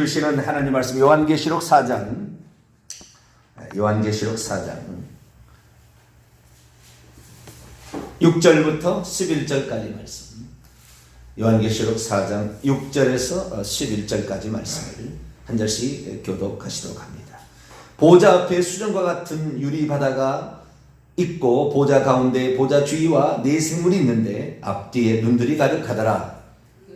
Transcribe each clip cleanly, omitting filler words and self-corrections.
주시는 하나님 말씀 요한계시록 4장 6절부터 11절까지 말씀. 요한계시록 4장 6절에서 11절까지 말씀을 한 절씩 교독하시도록 합니다. 보좌 앞에 수정과 같은 유리 바다가 있고 보좌 가운데 보좌 주위와 네 생물이 있는데 앞뒤에 눈들이 가득하더라.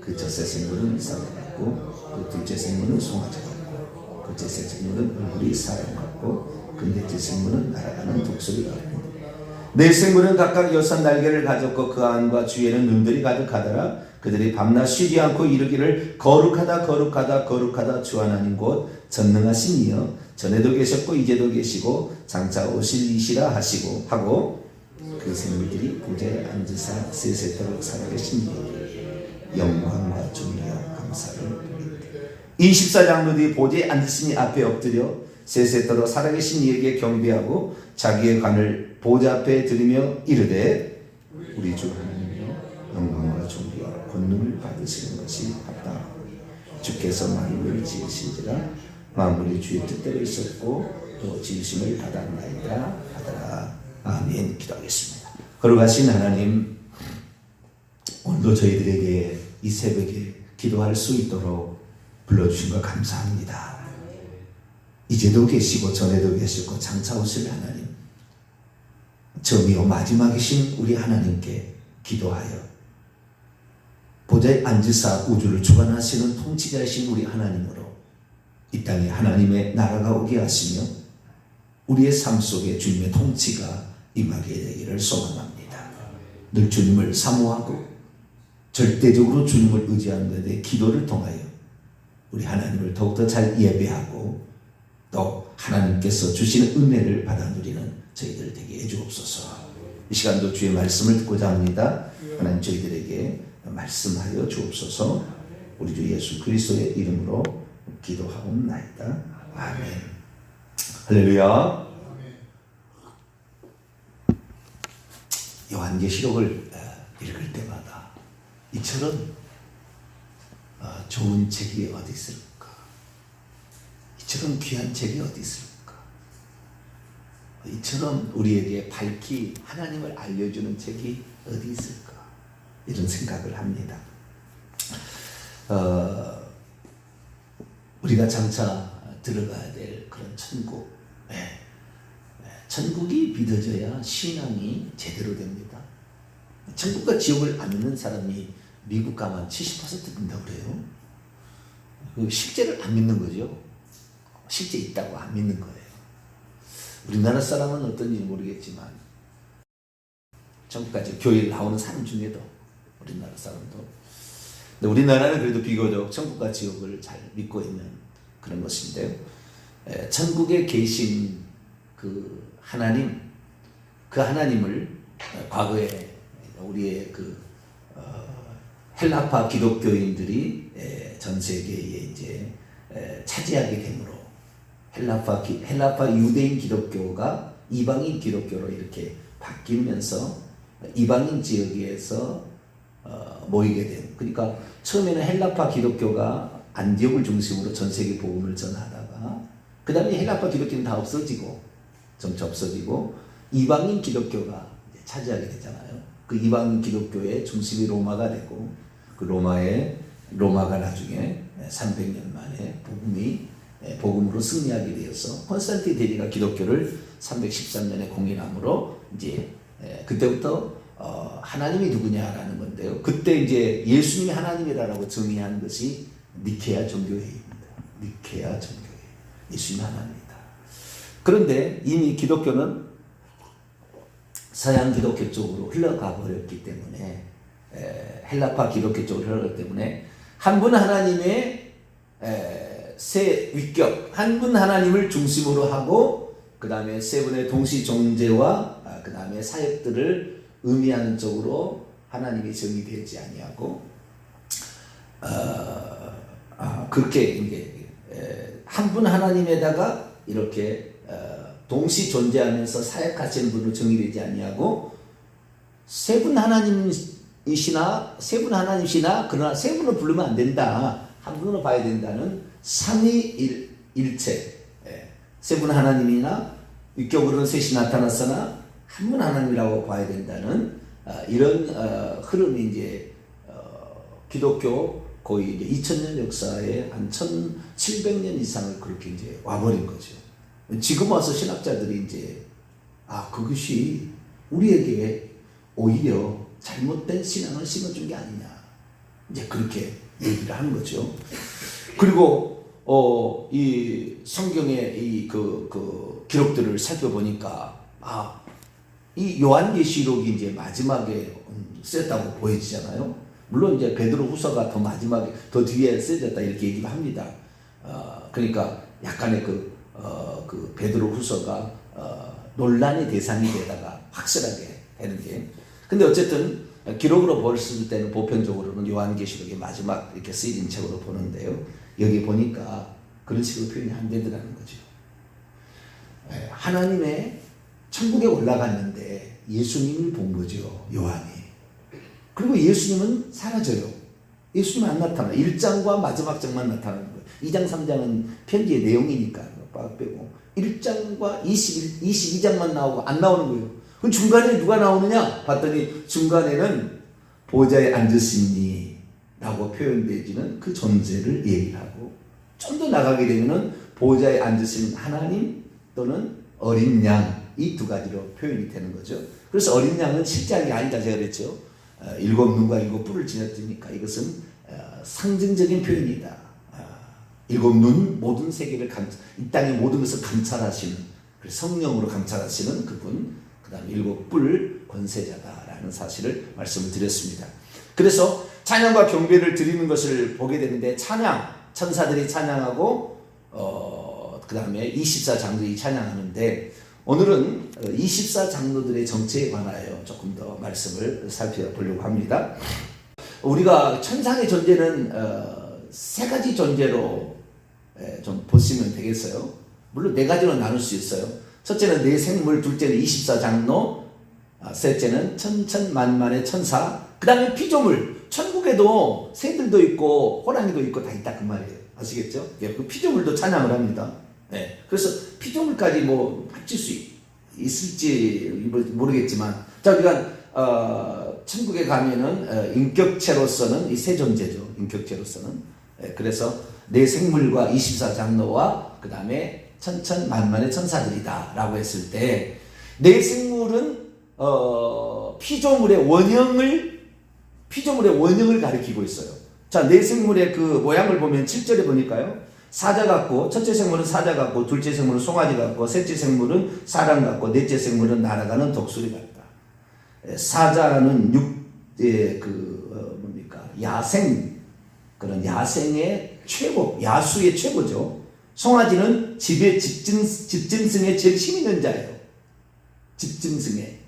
그 첫째 생물은 이삭 같고 그 둘째 생물은 송아지 같고 그 셋째 생물은 얼굴이 사람 같고 그 넷째 생물은 날아가는 독수리 같고 네 생물은 각각 6 날개를 가졌고 그 안과 주위에는 눈들이 가득하더라. 그들이 밤낮 쉬지 않고 이르기를 거룩하다 거룩하다 거룩하다 주 하나님 곧 전능하신 이여 전에도 계셨고 이제도 계시고 장차 오실 이시라 하시고 하고 그 생물들이 보좌에 앉으사 세세토록 살아계신 이에게 영광과 존귀와 감사를 드립니다. 24장로들이 보좌에 앉으신 이 앞에 엎드려 세세토록 살아계신 이에게 경배하고 자기의 관을 보좌 앞에 드리며 이르되 우리 주 하나님이여 영광과 존귀와 권능을 받으시는 것이 합당하오니 주께서 만물을 지으신지라 만물이 주의 뜻대로 있었고 또 지으심을 받았나이다 하더라. 아멘. 기도하겠습니다. 거룩하신 하나님, 오늘도 저희들에게 이 새벽에 기도할 수 있도록 불러주신 것 감사합니다. 이제도 계시고 전에도 계시고 장차 오실 하나님, 처음이요 마지막이신 우리 하나님께 기도하여 보좌에 앉으사 우주를 주관하시는 통치자이신 우리 하나님으로 이 땅에 하나님의 나라가 오게 하시며 우리의 삶 속에 주님의 통치가 임하게 되기를 소망합니다. 늘 주님을 사모하고 절대적으로 주님을 의지하는 것에 대해 기도를 통하여 우리 하나님을 더욱더 잘 예배하고 또 하나님께서 주시는 은혜를 받아 누리는 저희들 되게 해주옵소서. 이 시간도 주의 말씀을 듣고자 합니다. 하나님 저희들에게 말씀하여 주옵소서. 우리 주 예수 그리스도의 이름으로 기도하옵나이다. 아멘. 할렐루야. 요한계시록을 읽을 때마다 이처럼 좋은 책이 어디 있을까? 이처럼 귀한 책이 어디 있을까? 이처럼 우리에게 밝히 하나님을 알려주는 책이 어디 있을까? 이런 생각을 합니다. 우리가 장차 들어가야 될 그런 천국, 천국이 믿어져야 신앙이 제대로 됩니다. 천국과 지옥을 안 믿는 사람이 미국 가면 70% 된다고 그래요. 실제를 안 믿는 거죠. 실제 있다고 안 믿는 거예요. 우리나라 사람은 어떤지 모르겠지만 천국까지 교회를 나오는 사람 중에도 우리나라 사람도, 근데 우리나라는 그래도 비교적 천국과 지옥을 잘 믿고 있는 그런 것인데요. 천국에 계신 그 하나님, 그 하나님을 과거에 우리의 헬라파 기독교인들이 전 세계에 이제 차지하게 되므로 헬라파 유대인 기독교가 이방인 기독교로 이렇게 바뀌면서 이방인 지역에서 모이게 된. 그러니까 처음에는 헬라파 기독교가 안디옥을 중심으로 전 세계 복음을 전하다가 그 다음에 헬라파 기독교는 다 없어지고 점차 없어지고 이방인 기독교가 이제 차지하게 되잖아요. 그 이방인 기독교의 중심이 로마가 되고 그 로마가 나중에 300년 만에 복음으로 승리하게 되어서 콘스탄틴 대제가 기독교를 313년에 공인함으로 이제 그때부터 하나님이 누구냐라는 건데요. 그때 이제 예수님이 하나님이라고 정의한 것이 니케아 종교회의입니다. 니케아 종교회의. 예수님이 하나님이다. 그런데 이미 기독교는 서양 기독교 쪽으로 흘러가 버렸기 때문에 헬라파 기독교 쪽으로 흘러가기 때문에 한 분 하나님의 세 위격, 한 분 하나님을 중심으로 하고 그 다음에 세 분의 동시 존재와 그 다음에 사역들을 의미하는 쪽으로 하나님이 정의되지 아니하고 그렇게 이제 한 분 하나님에다가 이렇게 동시 존재하면서 사역하시는 분으로 정의되지 아니하고 세 분 하나님이시나 그러나 세 분을 부르면 안 된다, 한 분으로 봐야 된다는 삼위일체, 세 분 하나님이나 육격으로는 셋이 나타났으나 한 분 하나님이라고 봐야 된다는 이런 흐름이 이제 기독교 거의 이제 2000년 역사에 한 1700년 이상을 그렇게 이제 와버린 거죠. 지금 와서 신학자들이 이제 그것이 우리에게 오히려 잘못된 신앙을 심어준 게 아니냐, 이제 그렇게 얘기를 하는 거죠. 그리고 이 성경의 이 기록들을 살펴보니까 이 요한계시록이 이제 마지막에 쓰였다고 보여지잖아요. 물론 이제 베드로후서가 더 마지막에 더 뒤에 쓰여졌다 이렇게 얘기를 합니다. 그러니까 약간의 그 베드로후서가 논란의 대상이 되다가 확실하게 되는 게. 근데 어쨌든 기록으로 봤을 때는 보편적으로는 요한계시록의 마지막 이렇게 쓰여진 책으로 보는데요. 여기 보니까 그런 식으로 표현이 안 되더라는 거죠. 하나님의 천국에 올라갔는데 예수님을 본 거죠, 요한이. 그리고 예수님은 사라져요. 예수님은 안 나타나. 1장과 마지막 장만 나타나는 거예요. 2장, 3장은 편지의 내용이니까 빼고 1장과 22장만 나오고 안 나오는 거예요. 그럼 중간에 누가 나오느냐 봤더니 중간에는 보좌에 앉으시니 라고 표현되어지는 그 존재를 얘기를 하고, 좀 더 나가게 되면은 보좌에 앉으신 하나님 또는 어린 양, 이 두 가지로 표현이 되는 거죠. 그래서 어린 양은 실제한 아니다 제가 그랬죠. 7 눈과 7 뿔을 지녔으니까 이것은 상징적인 표현이다. 7 눈, 모든 세계를 이 땅의 모든 것을 감찰하시는, 성령으로 감찰하시는 그분, 그 다음에 7 뿔 권세자다라는 사실을 말씀을 드렸습니다. 그래서 찬양과 경배를 드리는 것을 보게 되는데, 찬양, 천사들이 찬양하고 그 다음에 24장로들이 찬양하는데, 오늘은 24장로들의 정체에 관하여 조금 더 말씀을 살펴보려고 합니다. 우리가 천상의 존재는 세 가지 존재로 좀 보시면 되겠어요. 물론 네 가지로 나눌 수 있어요. 첫째는 네 생물, 둘째는 24장로, 셋째는 천천만만의 천사, 그 다음에 피조물. 천국에도 새들도 있고 호랑이도 있고 다 있다 그 말이에요. 아시겠죠? 그 피조물도 찬양을 합니다. 그래서 피조물까지 합칠 수 있을지 모르겠지만, 자, 우리가 천국에 가면은 인격체로서는 이 세 존재죠. 인격체로서는. 그래서 네 생물과 24장로와 그 다음에 천천만만의 천사들이다 라고 했을 때, 네 생물은 피조물의 원형을 가리키고 있어요. 자, 네 생물의 그 모양을 보면 7절에 보니까요. 사자 같고, 첫째 생물은 사자 같고, 둘째 생물은 송아지 같고, 셋째 생물은 사람 같고, 넷째 생물은 날아가는 독수리 같다. 사자는 야생, 그런 야생의 최고, 야수의 최고죠. 송아지는 집짐승의 제일 힘 있는 자예요. 집짐승의.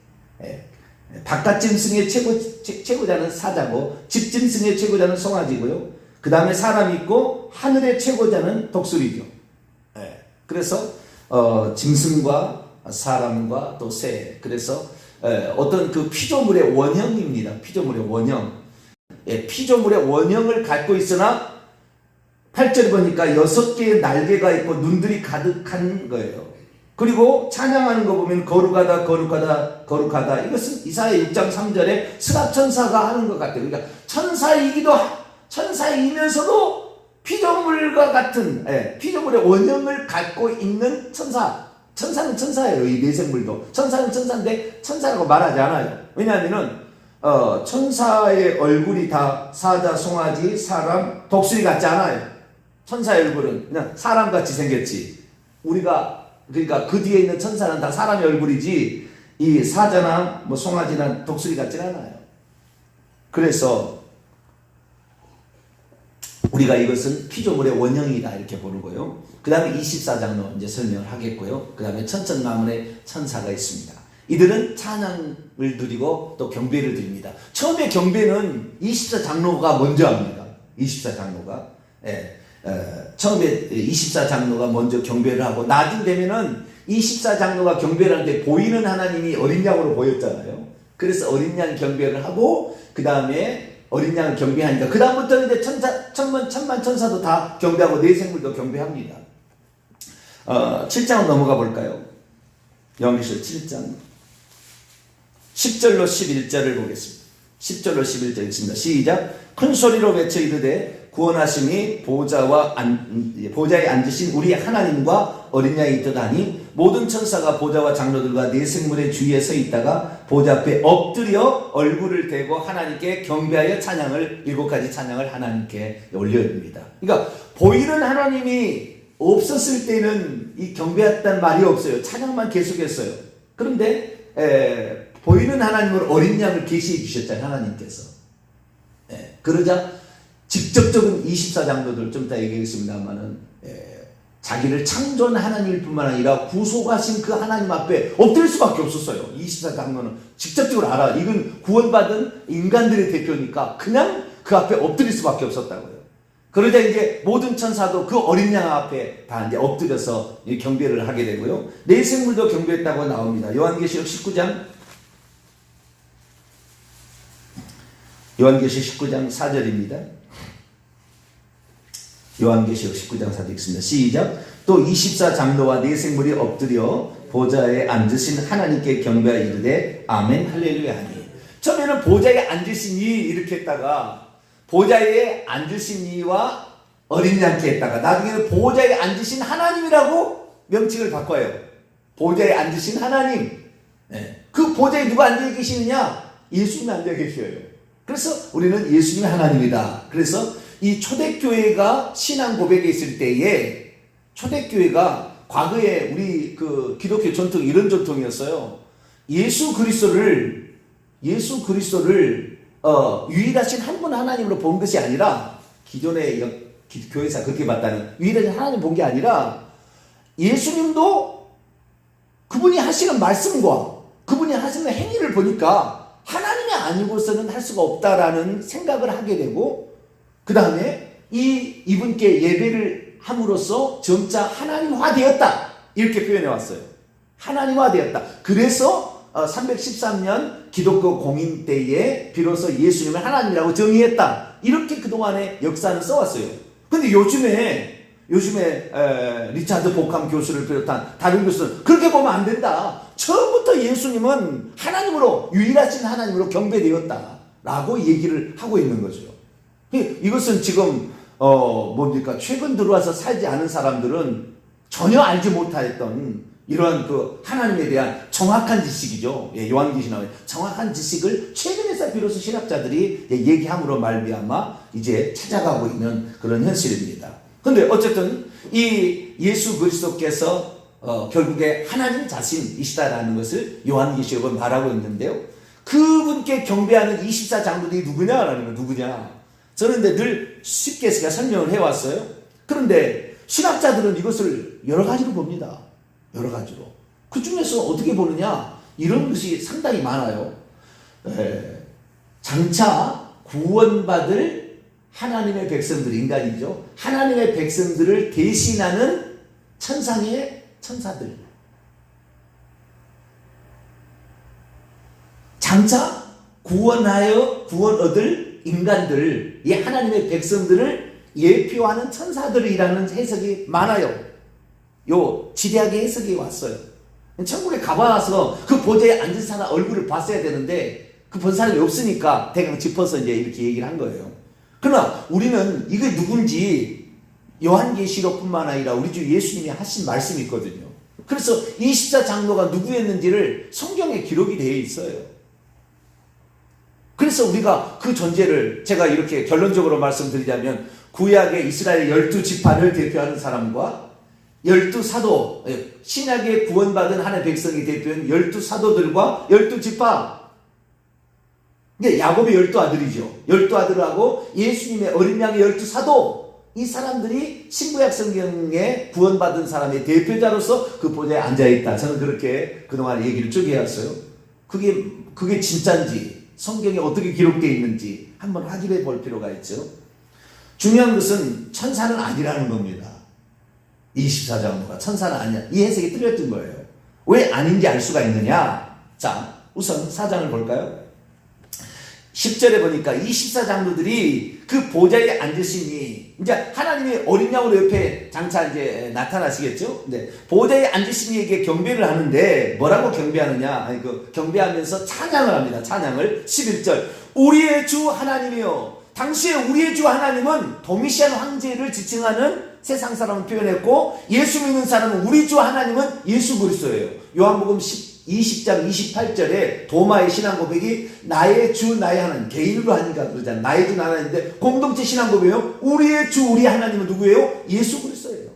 바깥짐승의 최고자는 사자고, 집짐승의 최고자는 송아지고요. 그 다음에 사람이 있고, 하늘의 최고자는 독수리죠. 그래서 짐승과 사람과 또 새, 그래서 어떤 그 피조물의 원형입니다. 피조물의 원형. 피조물의 원형을 갖고 있으나 8절 보니까 6개의 날개가 있고 눈들이 가득한 거예요. 그리고 찬양하는 거 보면 거룩하다 거룩하다 거룩하다, 이것은 이사야 6장 3절에 스랍천사가 하는 것 같아요. 그러니까 천사이면서도 피조물과 같은, 피조물의 원형을 갖고 있는 천사. 천사는 천사예요. 이 내생물도 천사는 천사인데 천사라고 말하지 않아요. 왜냐하면은 천사의 얼굴이 다 사자, 송아지, 사람, 독수리 같지 않아요. 천사의 얼굴은 그냥 사람같이 생겼지. 그러니까 그 뒤에 있는 천사는 다 사람의 얼굴이지, 이 사자나 송아지나 독수리 같지 않아요. 그래서 우리가 이것은 피조물의 원형이다 이렇게 보는 거예요. 그 다음에 24장로 이제 설명을 하겠고요. 그 다음에 천천만만의 천사가 있습니다. 이들은 찬양을 드리고 또 경배를 드립니다. 처음에 경배는 24장로가 먼저 합니다. 24장로가. 처음에 24장로가 먼저 경배를 하고, 나중 되면은 24장로가 경배를 하는데 보이는 하나님이 어린 양으로 보였잖아요. 그래서 어린 양 경배를 하고, 그 다음에 어린 양을 경배하니까 그 다음부터는 이제 천만 천사도 다 경배하고 내 생물도 경배합니다. 7장으로 넘어가 볼까요? 요한계시록 7장 10절로 11절을 보겠습니다. 10절로 11절 읽습니다. 시작. 큰 소리로 외쳐 이르되 구원하심이 보좌에 앉으신 우리 하나님과 어린 양이 있도다니 모든 천사가 보좌와 장로들과 네 생물의 주위에 서 있다가 보좌 앞에 엎드려 얼굴을 대고 하나님께 경배하여 찬양을 7가지 찬양을 하나님께 올려드립니다. 그러니까 보이는 하나님이 없었을 때는 이 경배했다는 말이 없어요. 찬양만 계속했어요. 그런데 보이는 하나님을 어린 양을 계시해 주셨잖아요. 하나님께서. 그러자 직접적인 24장로들 좀 이따 얘기하겠습니다만은 자기를 창조한 하나님일 뿐만 아니라 구속하신 그 하나님 앞에 엎드릴 수밖에 없었어요. 24장로는 직접적으로 알아. 이건 구원받은 인간들의 대표니까 그냥 그 앞에 엎드릴 수밖에 없었다고요. 그러자 이제 모든 천사도 그 어린 양 앞에 다 이제 엎드려서 경배를 하게 되고요. 내 생물도 경배했다고 나옵니다. 요한계시록 19장 4절입니다. 요한계시록 19장 4절 읽습니다. 시작. 또 24장로와 네 생물이 엎드려 보좌에 앉으신 하나님께 경배하여 이르되 아멘 할렐루야 하니. 처음에는 보좌에 앉으신 이 이렇게 했다가 보좌에 앉으신 이와 어린 양께 했다가 나중에는 보좌에 앉으신 하나님이라고 명칭을 바꿔요. 보좌에 앉으신 하나님. 그 보좌에 누가 앉아 계시느냐? 예수님이 앉아 계셔요. 그래서 우리는 예수님이 하나님이다. 그래서 이 초대교회가 신앙 고백에 있을 때에 초대교회가 과거에 우리 그 기독교 전통 이런 전통이었어요. 예수 그리스도를 유일하신 한 분 하나님으로 본 것이 아니라 기존의 교회사 그렇게 봤다는 유일하신 하나님 본 게 아니라 예수님도 그분이 하시는 말씀과 그분이 하시는 행위를 보니까 하나님이 아니고서는 할 수가 없다라는 생각을 하게 되고 그 다음에 이분께 예배를 함으로써 점차 하나님화 되었다 이렇게 표현해 왔어요. 하나님화 되었다. 그래서 313년 기독교 공인 때에 비로소 예수님을 하나님이라고 정의했다. 이렇게 그동안의 역사는 써왔어요. 근데 요즘에 리차드 보캄 교수를 비롯한 다른 교수는 그렇게 보면 안 된다. 처음부터 예수님은 하나님으로 유일하신 하나님으로 경배되었다 라고 얘기를 하고 있는 거죠. 이것은 지금 최근 들어와서 살지 않은 사람들은 전혀 알지 못했던 이러한 그 하나님에 대한 정확한 지식이죠. 요한계시 나오는 정확한 지식을 최근에서 비로소 신학자들이 얘기함으로 말미암아 이제 찾아가고 있는 그런 현실입니다. 근데 어쨌든 이 예수 그리스도께서 결국에 하나님 자신이시다라는 것을 요한계시록은 말하고 있는데요. 그분께 경배하는 24장로들이 누구냐라는 건 누구냐? 저는 근데 늘 쉽게 제가 설명을 해왔어요. 그런데 신학자들은 이것을 여러 가지로 봅니다. 여러 가지로. 그 중에서 어떻게 보느냐? 이런 것이 상당히 많아요. 장차 구원받을 하나님의 백성들, 인간이죠. 하나님의 백성들을 대신하는 천상의 천사들. 장차 구원 얻을 인간들, 이 하나님의 백성들을 예표하는 천사들이라는 해석이 많아요. 지대하게 해석이 왔어요. 천국에 가봐서 그 보좌에 앉은 사람 얼굴을 봤어야 되는데 그 본 사람이 없으니까 대강 짚어서 이제 이렇게 얘기를 한 거예요. 그러나 우리는 이게 누군지 요한계시록뿐만 아니라 우리 주 예수님이 하신 말씀이 있거든요. 그래서 24장로가 누구였는지를 성경에 기록이 되어 있어요. 그래서 우리가 그 존재를 제가 이렇게 결론적으로 말씀드리자면 구약의 이스라엘 12지파를 대표하는 사람과 12사도, 신약의 구원받은 하나님의 백성이 대표한 12사도들과 12지파, 야곱의 12아들이죠. 12아들하고 예수님의 어린 양의 12사도, 이 사람들이 신구약 성경에 구원받은 사람의 대표자로서 그 보좌에 앉아있다. 저는 그렇게 그동안 얘기를 쭉 해왔어요. 그게 진짜인지 성경에 어떻게 기록되어 있는지 한번 확인해 볼 필요가 있죠. 중요한 것은 천사는 아니라는 겁니다. 24장로가 천사는 아니야. 이 해석이 틀렸던 거예요. 왜 아닌지 알 수가 있느냐? 자, 우선 4장을 볼까요? 10절에 보니까 24장로들이 그 보좌에 앉으시니, 이제 하나님이 어린 양으로 옆에 장차 이제 나타나시겠죠? 네. 보좌에 앉으시니에게 경배를 하는데, 뭐라고 경배하느냐? 아니, 경배하면서 찬양을 합니다. 찬양을. 11절. 우리의 주 하나님이여. 당시에 우리의 주 하나님은 도미시안 황제를 지칭하는 세상 사람을 표현했고, 예수 믿는 사람은 우리 주 하나님은 예수 그리스도예요. 요한복음 20장 28절에 도마의 신앙 고백이 나의 주 나의 하나님, 개인으로 하니까 그러잖아요. 나의 주 나의 하나님인데 공동체 신앙 고백이에요. 우리의 주 우리 하나님은 누구예요? 예수 그리스도예요.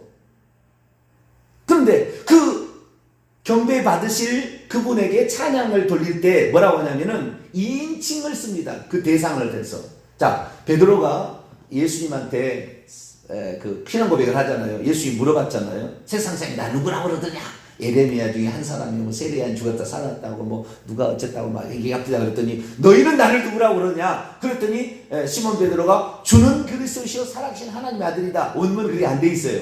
그런데 그 경배 받으실 그분에게 찬양을 돌릴 때 뭐라고 하냐면은 2인칭을 씁니다. 그 대상을 대서. 자, 베드로가 예수님한테 그 신앙 고백을 하잖아요. 예수님이 물어봤잖아요. 세상 사람이 나 누구라고 그러더냐? 에레미야 중에 한 사람이 뭐 세례한 죽었다 살았다고 뭐 누가 어쨌다고 막 얘기합니다. 그랬더니 너희는 나를 누구라고 그러냐? 그랬더니 시몬 베드로가 주는 그리스도시요 살아계신 하나님의 아들이다. 원문 그게 안 돼 있어요.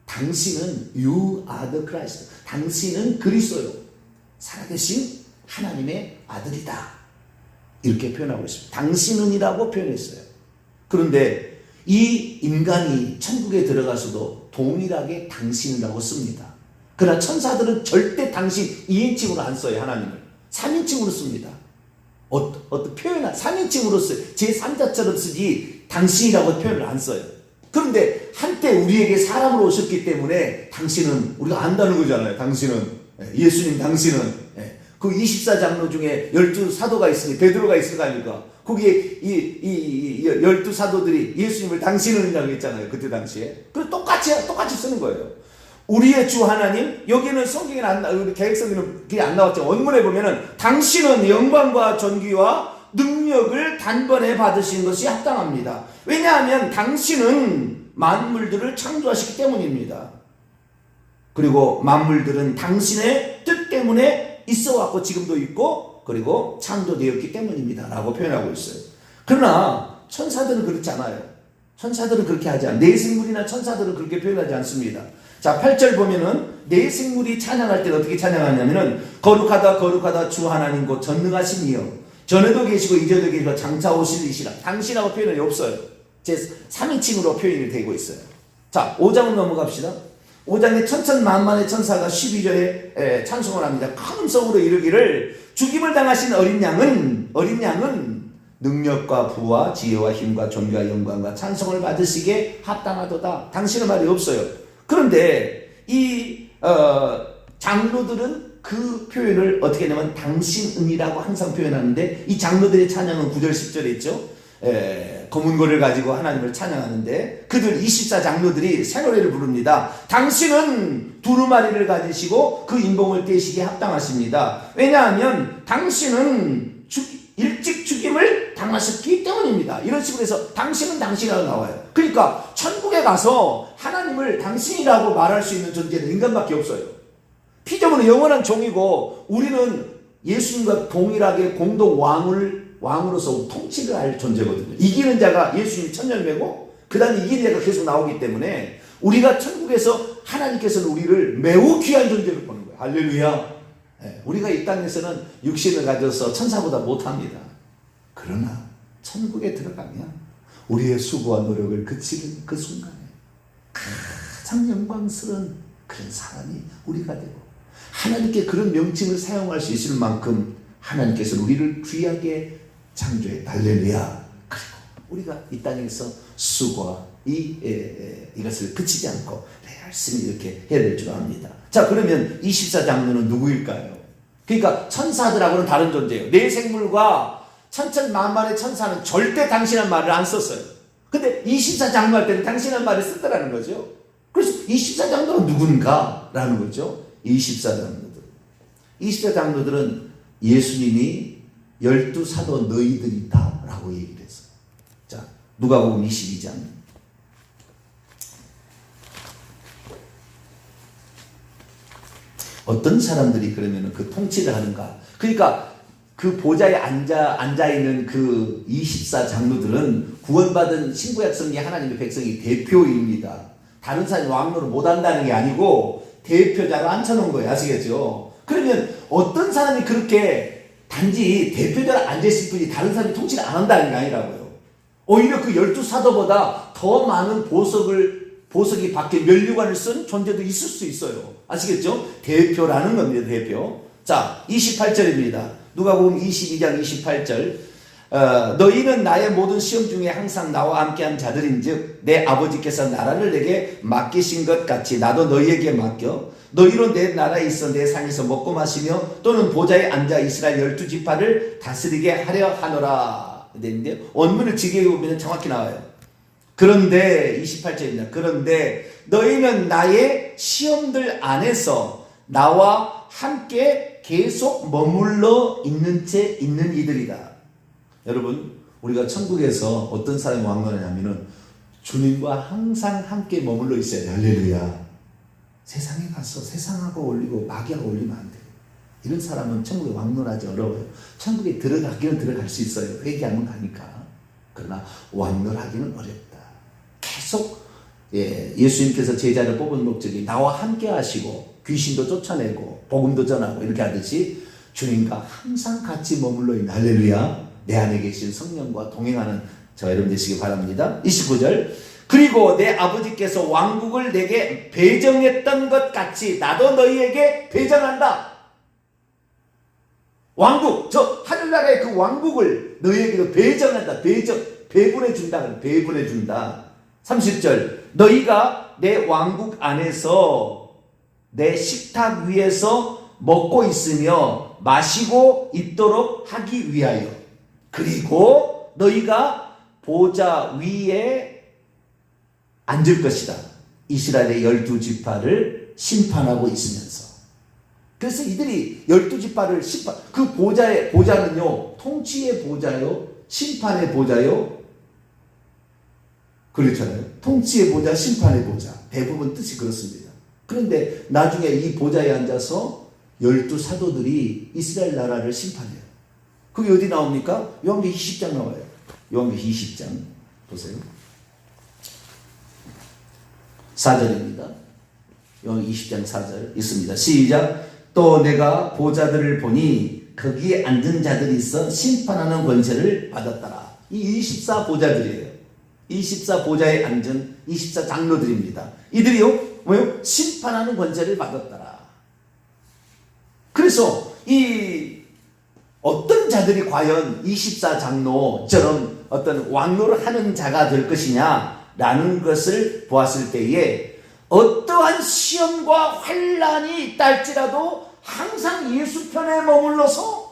당신은 You are the Christ. 당신은 그리스도요. 살아계신 하나님의 아들이다. 이렇게 표현하고 있습니다. 당신은이라고 표현했어요. 그런데 이 인간이 천국에 들어가서도 동일하게 당신이라고 씁니다. 그러나 천사들은 절대 당신 2인칭으로 안 써요. 하나님을 3인칭으로 씁니다. 어떤 표현을 3인칭으로 써요. 제3자처럼 쓰지 당신이라고 표현을 안 써요. 그런데 한때 우리에게 사람으로 오셨기 때문에 당신은 우리가 안다는 거잖아요. 당신은 예수님 당신은 그 24장로 중에 12사도가 있으니 베드로가 있을 거 아닙니까? 거기에 이 12사도들이 예수님을 당신은이라고 했잖아요. 그때 당시에. 그래서 똑같이 쓰는 거예요. 우리의 주 하나님, 여기는 성경에는 우리 개혁성경은 그게 안 나왔죠. 원문에 보면은 당신은 영광과 존귀와 능력을 단번에 받으신 것이 합당합니다. 왜냐하면 당신은 만물들을 창조하시기 때문입니다. 그리고 만물들은 당신의 뜻 때문에 있어 왔고 지금도 있고 그리고 창조되었기 때문입니다. 라고 표현하고 있어요. 그러나 천사들은 그렇지 않아요. 천사들은 그렇게 하지 않아요. 내 생물이나 천사들은 그렇게 표현하지 않습니다. 자, 8절 보면은 내 생물이 찬양할 때는 어떻게 찬양하냐면은 거룩하다 거룩하다 주 하나님 곧 전능하신 이여 전에도 계시고 이제도 계시고 장차 오실 이시라. 당신하고 표현이 없어요. 제 3인칭으로 표현이 되고 있어요. 자, 5장으로 넘어갑시다. 5장에 천천만만의 천사가 12절에 찬송을 합니다. 큰 음성으로 이르기를 죽임을 당하신 어린 양은 능력과 부와 지혜와 힘과 존귀와 영광과 찬송을 받으시기에 합당하도다. 당신의 말이 없어요. 그런데 이 장로들은 그 표현을 어떻게 하냐면 당신은이라고 항상 표현하는데 이 장로들의 찬양은 9절 10절에 있죠. 검은 고를 가지고 하나님을 찬양하는데 그들 24장로들이 새 노래를 부릅니다. 당신은 두루마리를 가지시고 그 인봉을 떼시기에 합당하십니다. 왜냐하면 당신은 일찍 죽임을 당하셨기 때문입니다. 이런 식으로 해서 당신은 당신이라고 나와요. 그러니까 천국에 가서 하나님을 당신이라고 말할 수 있는 존재는 인간밖에 없어요. 피조물은 영원한 종이고 우리는 예수님과 동일하게 공동 왕으로서 통치를 할 존재거든요. 이기는 자가 예수님 천년매고 그 다음에 이기는 자가 계속 나오기 때문에 우리가 천국에서 하나님께서는 우리를 매우 귀한 존재로 보는 거예요. 할렐루야. 우리가 이 땅에서는 육신을 가져서 천사보다 못합니다. 그러나 천국에 들어가면 우리의 수고와 노력을 그치는 그 순간에 가장 영광스러운 그런 사람이 우리가 되고 하나님께 그런 명칭을 사용할 수 있을 만큼 하나님께서는 우리를 귀하게 창조해. 할렐루야. 그리고 우리가 이 땅에서 수고와 이것을 그치지 않고 열심히 이렇게 해야 될 줄 압니다. 자, 그러면 24장로는 누구일까요? 그러니까 천사들하고는 다른 존재예요. 내 생물과 천천만만의 천사는 절대 당신한 말을 안 썼어요. 근데 24장로 할 때는 당신한 말을 쓰더라는 거죠. 그래서 24장로는 누군가? 라는 거죠. 24장로들은 예수님이 12사도 너희들이다 라고 얘기를 했어요. 자, 누가복음 22장. 어떤 사람들이 그러면 그 통치를 하는가? 그러니까 그 보좌에 앉아있는 그 24장로들은 구원받은 신구약성계 하나님의 백성이 대표입니다. 다른 사람이 왕노를 못한다는 게 아니고 대표자로 앉혀놓은 거예요. 아시겠죠? 그러면 어떤 사람이 그렇게 단지 대표자로 앉아있을 뿐이 다른 사람이 통치를 안 한다는 게 아니라고요. 오히려 그 12사도보다 더 많은 보석이 밖에 면류관을 쓴 존재도 있을 수 있어요. 아시겠죠? 대표라는 겁니다. 대표. 자, 28절입니다. 누가복음 22장 28절. 너희는 나의 모든 시험 중에 항상 나와 함께한 자들인즉 내 아버지께서 나라를 내게 맡기신 것 같이 나도 너희에게 맡겨 너희로 내 나라에 있어 내 상에서 먹고 마시며 또는 보좌에 앉아 이스라엘 12지파를 다스리게 하려 하노라. 되는데 원문을 직역해 보면 정확히 나와요. 그런데 28절입니다. 그런데 너희는 나의 시험들 안에서 나와 함께 계속 머물러 있는 채 있는 이들이다. 여러분, 우리가 천국에서 어떤 사람이 왕노하냐면은 주님과 항상 함께 머물러 있어야 돼. 할렐루야. 세상에 가서 세상하고 어울리고 마귀하고 어울리면 안 돼. 이런 사람은 천국에 왕노하기 어려워요. 천국에 들어가기는 들어갈 수 있어요. 회개하면 가니까. 그러나 왕노하기는 어렵다. 계속 예수님께서 제자를 뽑은 목적이 나와 함께 하시고 귀신도 쫓아내고 복음도 전하고 이렇게 하듯이 주님과 항상 같이 머물러 있는 할렐루야. 내 안에 계신 성령과 동행하는 저 여러분 되시기 바랍니다. 29절. 그리고 내 아버지께서 왕국을 내게 배정했던 것 같이 나도 너희에게 배정한다. 왕국, 저 하늘나라의 그 왕국을 너희에게도 배정한다. 배분해준다. 배분해준다. 30절. 너희가 내 왕국 안에서 내 식탁 위에서 먹고 있으며 마시고 있도록 하기 위하여 그리고 너희가 보좌 위에 앉을 것이다. 이스라엘의 12지파를 심판하고 있으면서. 그래서 이들이 12지파를 그 보좌는요, 통치의 보좌요, 심판의 보좌요. 그렇잖아요. 통치의 보좌, 심판의 보좌. 대부분 뜻이 그렇습니다. 그런데 나중에 이 보좌에 앉아서 12사도들이 이스라엘 나라를 심판해요. 그게 어디 나옵니까? 요한계시록 20장 나와요. 요한계시록 20장 보세요. 4절입니다. 요한계시록 20장 4절 있습니다. 시작. 또 내가 보좌들을 보니 거기에 앉은 자들이 있어 심판하는 권세를 받았더라. 이 24보좌들이에요. 24보좌에 앉은 24장로들입니다. 이들이요, 뭐요? 심판하는 권세를 받았더라. 그래서 어떤 자들이 과연 24장로처럼 어떤 왕노를 하는 자가 될 것이냐라는 것을 보았을 때에 어떠한 시험과 환란이 있다 할지라도 항상 예수 편에 머물러서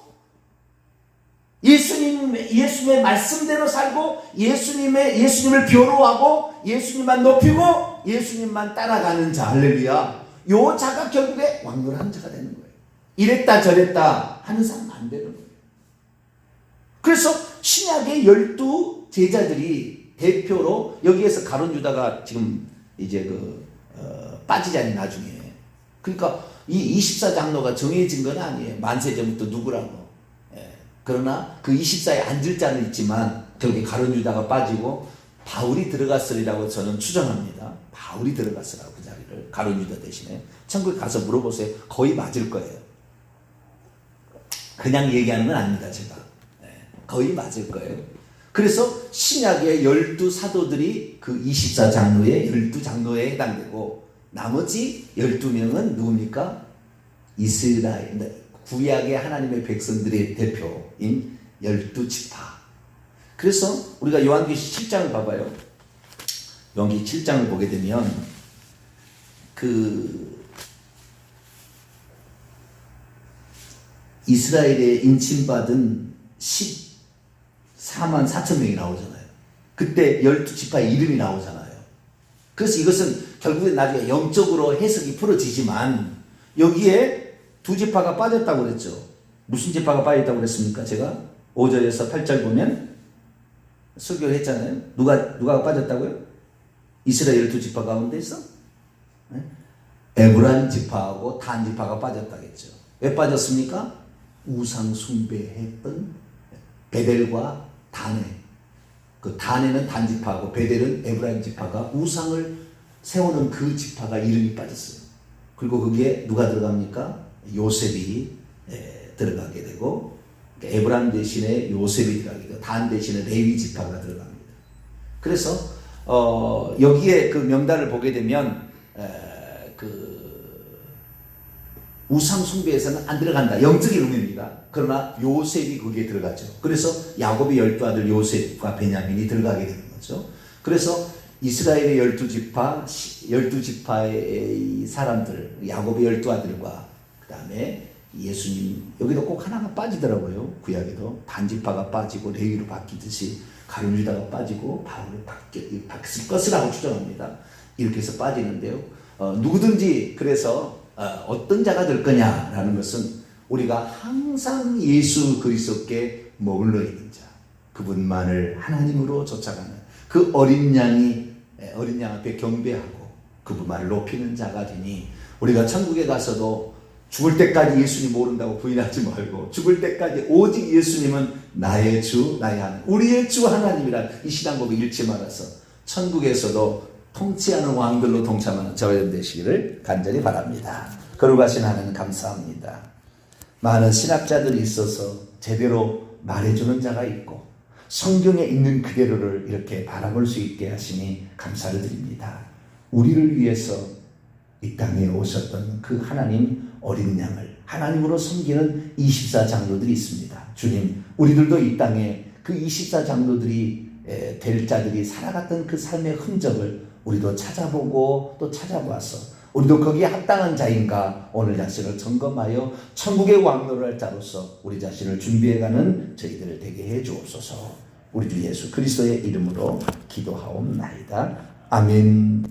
예수님의 말씀대로 살고 예수님을 변호하고 예수님만 높이고 예수님만 따라가는 자, 할렐루야. 요 자가 결국에 왕노를 하는 자가 되는 거예요. 이랬다 저랬다 하는 사람 안 되는 거예요. 그래서 신약의 12제자들이 대표로 여기에서 가룟 유다가 지금 이제 빠지자니 나중에. 그러니까 이 24장로가 정해진 건 아니에요. 만세 전부터 누구라고. 그러나 그 24에 앉을 자는 있지만 결국에 가룟 유다가 빠지고 바울이 들어갔으리라고 저는 추정합니다. 바울이 들어갔으라고 그 자리를 가룟 유다 대신에. 천국에 가서 물어보세요. 거의 맞을 거예요. 그냥 얘기하는 건 아닙니다. 제가. 거의 맞을 거예요. 그래서 신약의 12사도들이 그 24장로의 12장로에 해당되고 나머지 12명은 누굽니까? 이스라엘, 구약의 하나님의 백성들의 대표인 12지파. 그래서 우리가 요한계시록 7장을 봐봐요. 요한계시록 7장을 보게 되면 이스라엘에 인침받은 14만 4천 명이 나오잖아요. 그때 12지파의 이름이 나오잖아요. 그래서 이것은 결국에 나중에 영적으로 해석이 풀어지지만 여기에 두 지파가 빠졌다고 그랬죠. 무슨 지파가 빠졌다고 그랬습니까? 제가 5절에서 8절 보면 설교를 했잖아요. 누가 빠졌다고요? 이스라엘 12지파 가운데서 에브라임 지파하고 단 지파가 빠졌다겠죠. 왜 빠졌습니까? 우상 숭배했던 베델과 단에, 그 단에는 단 지파하고 베델은 에브라임 지파가 우상을 세우는 그 지파가 이름이 빠졌어요. 그리고 거기에 누가 들어갑니까? 요셉이 들어가게 되고 에브라임 대신에 요셉이 들어가게 되고 단 대신에 레위 지파가 들어갑니다. 그래서 여기에 그 명단을 보게 되면 우상 숭배에서는 안 들어간다. 영적인 의미입니다. 그러나 요셉이 거기에 들어가죠. 그래서 야곱의 12아들 요셉과 베냐민이 들어가게 되는 거죠. 그래서 이스라엘의 12지파의 사람들, 야곱의 12아들과 그 다음에 예수님, 여기도 꼭 하나가 빠지더라고요. 구약에도 단지파가 빠지고 레위로 바뀌듯이 가룟 유다가 빠지고 바울로 바뀔 것이라고 추정합니다. 이렇게 해서 빠지는데요. 누구든지 그래서 어떤 자가 될 거냐라는 것은 우리가 항상 예수 그리스도께 머물러 있는 자, 그분만을 하나님으로 쫓아가는 그 어린 양 앞에 경배하고 그분만을 높이는 자가 되니 우리가 천국에 가서도 죽을 때까지 예수님 모른다고 부인하지 말고 죽을 때까지 오직 예수님은 나의 주, 나의 하나님, 우리의 주 하나님이란 이 신앙 고백 잃지 말아서 천국에서도 통치하는 왕들로 동참하는 저희들 되시기를 간절히 바랍니다. 거룩하신 하나님 감사합니다. 많은 신학자들이 있어서 제대로 말해주는 자가 있고 성경에 있는 그대로를 이렇게 바라볼 수 있게 하시니 감사를 드립니다. 우리를 위해서 이 땅에 오셨던 그 하나님 어린 양을 하나님으로 섬기는 24장로들이 있습니다. 주님, 우리들도 이 땅에 그 24장로들이 될 자들이 살아갔던 그 삶의 흔적을 우리도 찾아보고 또 찾아보아서 우리도 거기에 합당한 자인가 오늘 자신을 점검하여 천국의 왕노를 할 자로서 우리 자신을 준비해가는 저희들 되게 해 주옵소서. 우리 주 예수 그리스도의 이름으로 기도하옵나이다. 아멘.